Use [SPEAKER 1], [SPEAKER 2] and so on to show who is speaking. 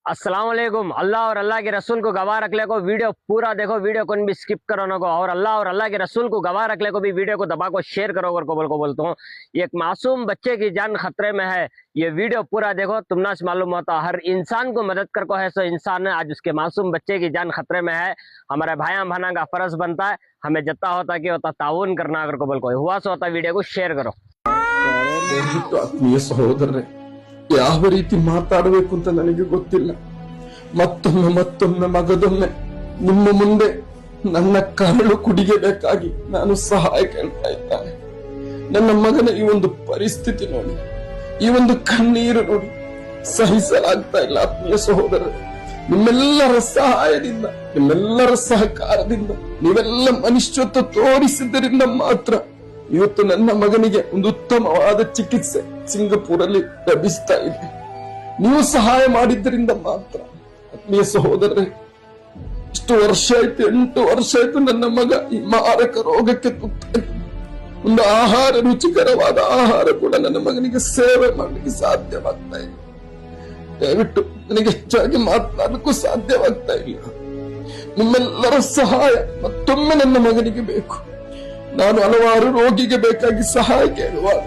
[SPEAKER 1] अस्सलाम वालेकुम। अल्लाह और अल्लाह के रसूल को गवाह रख ले को वीडियो पूरा देखो, वीडियो को भी स्किप करो ना को। और अल्लाह के रसूल को गवाह रख ले को भी वीडियो को दबा को शेयर करो को बोलता हूँ। एक मासूम बच्चे की जान खतरे में है, ये वीडियो पूरा देखो, तुम ना मालूम होता। हर इंसान को मदद कर को है, सो इंसान है आज उसके मासूम बच्चे की जान खतरे में है। हमारे भाई बहना का फर्ज बनता है, हमें जितना होता कि होता ताउन करना अगर को बोल को हुआ सो होता वीडियो को शेयर करो।
[SPEAKER 2] ಆತ್ಮೀಯ ಸಹೋದರರೇ, ಯಾವ ರೀತಿ ಮಾತಾಡಬೇಕು ಅಂತ ನನಗೆ ಗೊತ್ತಿಲ್ಲ. ಮತ್ತೊಮ್ಮೆ ಮಗದೊಮ್ಮೆ ನಿಮ್ಮ ಮುಂದೆ ನನ್ನ ಕರಳು ಕುಡಿಯಬೇಕಾಗಿ ನಾನು ಸಹಾಯ ಕೇಳ್ತಾ ಇದ್ದೇನೆ. ನನ್ನ ಮಗನ ಈ ಒಂದು ಪರಿಸ್ಥಿತಿ ನೋಡಿ, ಈ ಒಂದು ಕಣ್ಣೀರು ನೋಡಿ ಸಹಿಸಲಾಗ್ತಾ ಇಲ್ಲ. ಆತ್ಮೀಯ ಸಹೋದರರೇ, ನಿಮ್ಮೆಲ್ಲರ ಸಹಾಯದಿಂದ, ನಿಮ್ಮೆಲ್ಲರ ಸಹಕಾರದಿಂದ, ನೀವೆಲ್ಲ ಮನುಷ್ಯತ್ವ ತೋರಿಸಿದ್ದರಿಂದ ಮಾತ್ರ ಇವತ್ತು ನನ್ನ ಮಗನಿಗೆ ಒಂದು ಉತ್ತಮವಾದ ಚಿಕಿತ್ಸೆ ಸಿಂಗಪೂರಲ್ಲಿ ಲಭಿಸ್ತಾ ಇದೆ. ನೀವು ಸಹಾಯ ಮಾಡಿದ್ದರಿಂದ ಮಾತ್ರ. ಆತ್ಮೀಯ ಸಹೋದರರೇ, ಇಷ್ಟು ವರ್ಷ ಆಯ್ತು, 8 ವರ್ಷ ಆಯ್ತು ನನ್ನ ಮಗ ಈ ಮಾರಕ ರೋಗಕ್ಕೆ ತುತ್ತಾಗಿ. ಒಂದು ಆಹಾರ, ರುಚಿಕರವಾದ ಆಹಾರ ಕೂಡ ನನ್ನ ಮಗನಿಗೆ ಸೇವೆ ಮಾಡಲಿಕ್ಕೆ ಸಾಧ್ಯವಾಗ್ತಾ ಇಲ್ಲ. ದಯವಿಟ್ಟು ನನಗೆ ಹೆಚ್ಚಾಗಿ ಮಾತನಾಡಲಿಕ್ಕೂ ಸಾಧ್ಯವಾಗ್ತಾ ಇಲ್ಲ. ನಿಮ್ಮೆಲ್ಲರ ಸಹಾಯ ಮತ್ತೊಮ್ಮೆ ನನ್ನ ಮಗನಿಗೆ ಬೇಕು. ನಾನು ಹಲವಾರು ರೋಗಿಗೆ ಬೇಕಾಗಿ ಸಹಾಯ ಕೇಳುವಾಗ